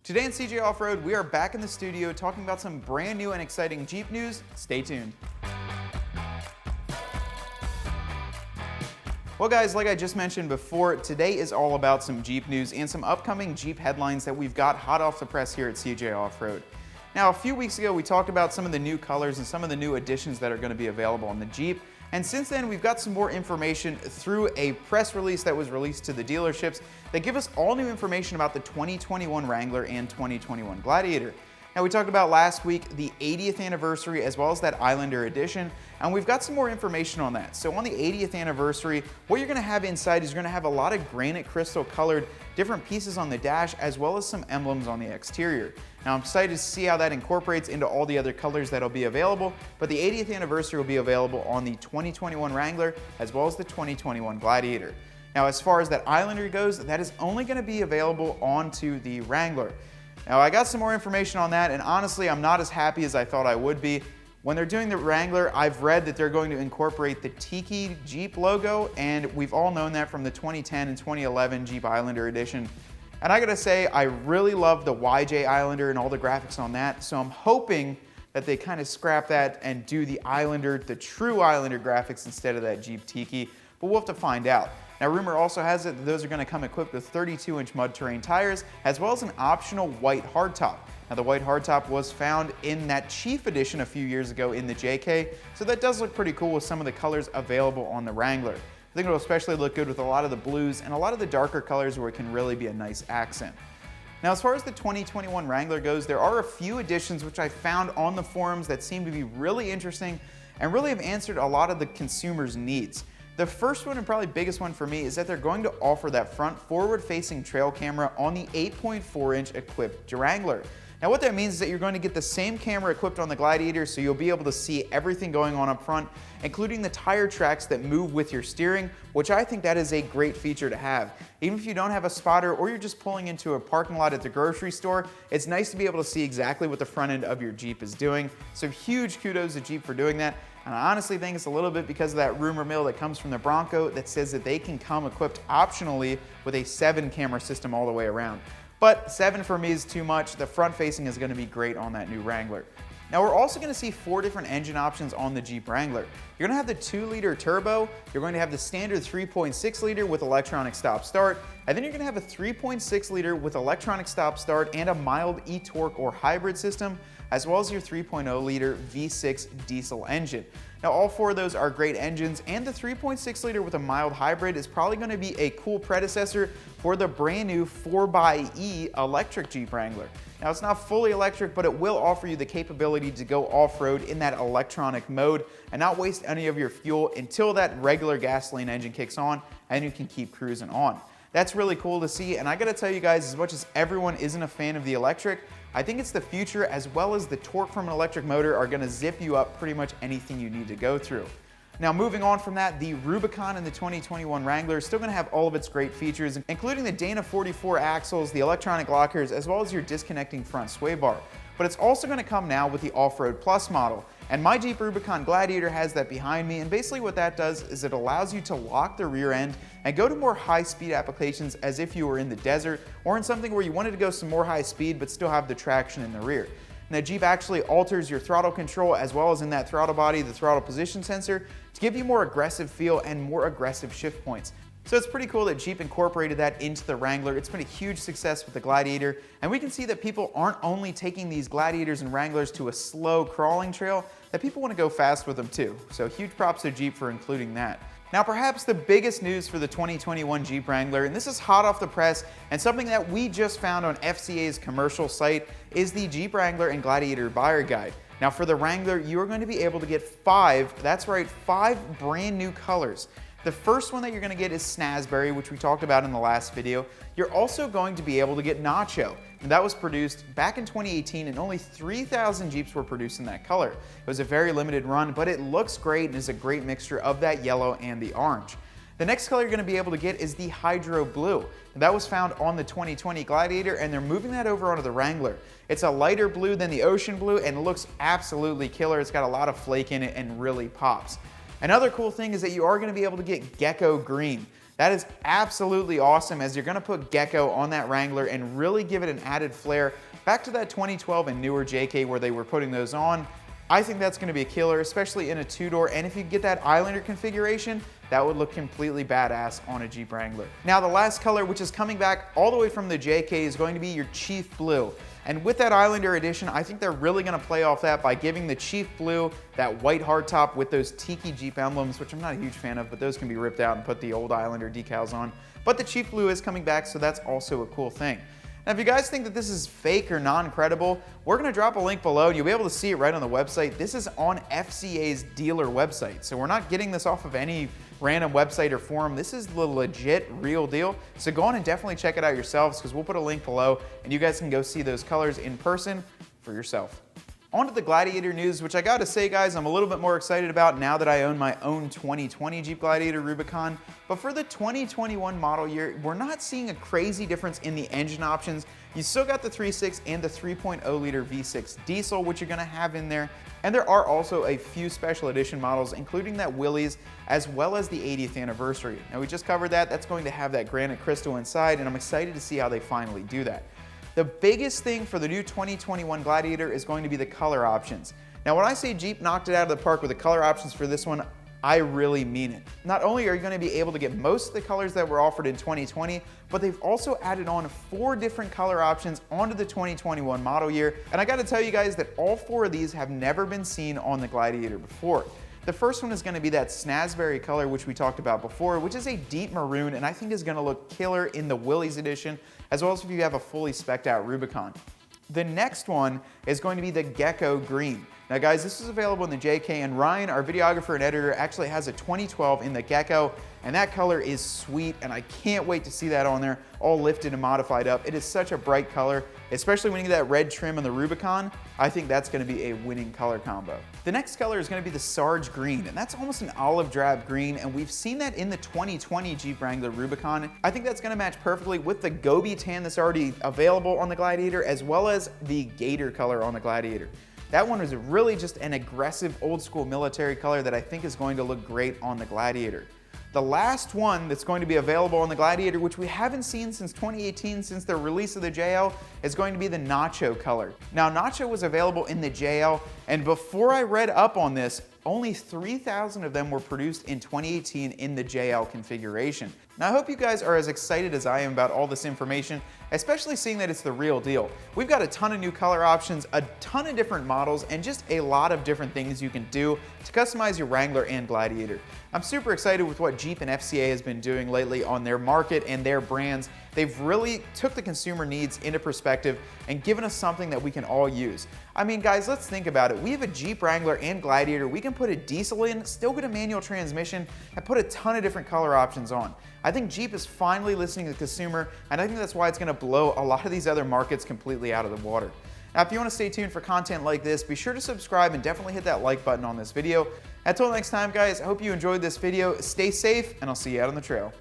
Today in CJ Off-Road, we are back in the studio talking about some brand new and exciting Jeep news. Stay tuned. Well guys, like I just mentioned before, today is all about some Jeep news and some upcoming Jeep headlines that we've got hot off the press here at CJ Off-Road. Now, a few weeks ago, we talked about some of the new colors and some of the new additions that are going to be available on the Jeep. And since then, we've got some more information through a press release that was released to the dealerships that give us all new information about the 2021 Wrangler and 2021 Gladiator. Now, we talked about last week the 80th anniversary as well as that Islander edition, and we've got some more information on that. So on the 80th anniversary, what you're going to have inside is you're going to have a lot of granite crystal colored different pieces on the dash as well as some emblems on the exterior. Now, I'm excited to see how that incorporates into all the other colors that'll be available, but the 80th anniversary will be available on the 2021 Wrangler as well as the 2021 Gladiator. Now, as far as that Islander goes, that is only going to be available onto the Wrangler. Now, I got some more information on that, and honestly, I'm not as happy as I thought I would be. When they're doing the Wrangler, I've read that they're going to incorporate the Tiki Jeep logo, and we've all known that from the 2010 and 2011 Jeep Islander edition. And I gotta say, I really love the YJ Islander and all the graphics on that, so I'm hoping that they kind of scrap that and do the Islander, the true Islander graphics instead of that Jeep Tiki, but we'll have to find out. Now, rumor also has it that those are going to come equipped with 32-inch mud terrain tires, as well as an optional white hardtop. Now, the white hardtop was found in that Chief edition a few years ago in the JK, so that does look pretty cool with some of the colors available on the Wrangler. I think it'll especially look good with a lot of the blues and a lot of the darker colors where it can really be a nice accent. Now, as far as the 2021 Wrangler goes, there are a few additions which I found on the forums that seem to be really interesting and really have answered a lot of the consumers' needs. The first one and probably biggest one for me is that they're going to offer that front forward-facing trail camera on the 8.4-inch equipped Wrangler. Now, what that means is that you're going to get the same camera equipped on the Gladiator, so you'll be able to see everything going on up front, including the tire tracks that move with your steering, which I think that is a great feature to have. Even if you don't have a spotter or you're just pulling into a parking lot at the grocery store, it's nice to be able to see exactly what the front end of your Jeep is doing. So huge kudos to Jeep for doing that. And I honestly think it's a little bit because of that rumor mill that comes from the Bronco that says that they can come equipped optionally with a 7-camera system all the way around. But 7 for me is too much. The front facing is going to be great on that new Wrangler. Now, we're also going to see 4 different engine options on the Jeep Wrangler. You're going to have the 2-liter turbo, you're going to have the standard 3.6-liter with electronic stop-start, and then you're going to have a 3.6-liter with electronic stop-start and a mild e-torque or hybrid system, as well as your 3.0-liter V6 diesel engine. Now, all 4 of those are great engines, and the 3.6-liter with a mild hybrid is probably going to be a cool predecessor for the brand new 4xe electric Jeep Wrangler. Now, it's not fully electric, but it will offer you the capability to go off-road in that electronic mode and not waste any of your fuel until that regular gasoline engine kicks on and you can keep cruising on. That's really cool to see, and I gotta tell you guys, as much as everyone isn't a fan of the electric, I think it's the future, as well as the torque from an electric motor are gonna zip you up pretty much anything you need to go through. Now, moving on from that, the Rubicon in the 2021 Wrangler is still going to have all of its great features, including the Dana 44 axles, the electronic lockers, as well as your disconnecting front sway bar. But it's also going to come now with the Off-Road Plus model. And my Jeep Rubicon Gladiator has that behind me, and basically what that does is it allows you to lock the rear end and go to more high-speed applications as if you were in the desert or in something where you wanted to go some more high speed but still have the traction in the rear. And the Jeep actually alters your throttle control, as well as in that throttle body, the throttle position sensor, to give you more aggressive feel and more aggressive shift points. So it's pretty cool that Jeep incorporated that into the Wrangler. It's been a huge success with the Gladiator, and we can see that people aren't only taking these Gladiators and Wranglers to a slow crawling trail, that people want to go fast with them too. So huge props to Jeep for including that. Now, perhaps the biggest news for the 2021 Jeep Wrangler, and this is hot off the press and something that we just found on FCA's commercial site, is the Jeep Wrangler and Gladiator buyer guide. Now, for the Wrangler, you are going to be able to get 5, that's right, 5 brand new colors. The first one that you're going to get is Snazberry, which we talked about in the last video. You're also going to be able to get Nacho, and that was produced back in 2018, and only 3,000 Jeeps were produced in that color. It was a very limited run, but it looks great and is a great mixture of that yellow and the orange. The next color you're going to be able to get is the Hydro Blue. And that was found on the 2020 Gladiator, and they're moving that over onto the Wrangler. It's a lighter blue than the Ocean Blue, and it looks absolutely killer. It's got a lot of flake in it and really pops. Another cool thing is that you are going to be able to get Gecko Green. That is absolutely awesome, as you're gonna put gecko on that Wrangler and really give it an added flair back to that 2012 and newer JK where they were putting those on. I think that's gonna be a killer, especially in a two-door, and if you get that Islander configuration, that would look completely badass on a Jeep Wrangler. Now the last color, which is coming back all the way from the JK, is going to be your Chief Blue. And with that Islander edition, I think they're really gonna play off that by giving the Chief Blue that white hardtop with those tiki Jeep emblems, which I'm not a huge fan of, but those can be ripped out and put the old Islander decals on. But the Chief Blue is coming back, so that's also a cool thing. Now, if you guys think that this is fake or non-credible, we're gonna drop a link below and you'll be able to see it right on the website. This is on FCA's dealer website, so we're not getting this off of any random website or forum. This is the legit, real deal. So go on and definitely check it out yourselves, because we'll put a link below and you guys can go see those colors in person for yourself. On to the Gladiator news, which I gotta say, guys, I'm a little bit more excited about now that I own my own 2020 Jeep Gladiator Rubicon. But for the 2021 model year, we're not seeing a crazy difference in the engine options. You still got the 3.6 and the 3.0 liter V6 diesel, which you're gonna have in there. And there are also a few special edition models, including that Willys, as well as the 80th anniversary. Now, we just covered that. That's going to have that granite crystal inside, and I'm excited to see how they finally do that. The biggest thing for the new 2021 Gladiator is going to be the color options. Now, when I say Jeep knocked it out of the park with the color options for this one, I really mean it. Not only are you going to be able to get most of the colors that were offered in 2020, but they've also added on 4 different color options onto the 2021 model year. And I got to tell you guys that all 4 of these have never been seen on the Gladiator before. The first one is going to be that Snazberry color, which we talked about before, which is a deep maroon, and I think is going to look killer in the Willys edition, as well as if you have a fully spec'd out Rubicon. The next one is going to be the Gecko Green. Now guys, this is available in the JK, and Ryan, our videographer and editor, actually has a 2012 in the Gecko, and that color is sweet, and I can't wait to see that on there, all lifted and modified up. It is such a bright color, especially when you get that red trim on the Rubicon. I think that's gonna be a winning color combo. The next color is gonna be the Sarge Green, and that's almost an olive drab green, and we've seen that in the 2020 Jeep Wrangler Rubicon. I think that's gonna match perfectly with the Gobi tan that's already available on the Gladiator, as well as the Gator color on the Gladiator. That one is really just an aggressive old school military color that I think is going to look great on the Gladiator. The last one that's going to be available on the Gladiator, which we haven't seen since 2018, since the release of the JL, is going to be the Nacho color. Now, Nacho was available in the JL, and before I read up on this, only 3,000 of them were produced in 2018 in the JL configuration. Now, I hope you guys are as excited as I am about all this information, especially seeing that it's the real deal. We've got a ton of new color options, a ton of different models, and just a lot of different things you can do to customize your Wrangler and Gladiator. I'm super excited with what Jeep and FCA has been doing lately on their market and their brands. They've really took the consumer needs into perspective and given us something that we can all use. I mean, guys, let's think about it. We have a Jeep Wrangler and Gladiator. We can put a diesel in, still get a manual transmission, and put a ton of different color options on. I think Jeep is finally listening to the consumer, and I think that's why it's gonna blow a lot of these other markets completely out of the water. Now, if you want to stay tuned for content like this, be sure to subscribe and definitely hit that like button on this video. Until next time, guys, I hope you enjoyed this video. Stay safe, and I'll see you out on the trail.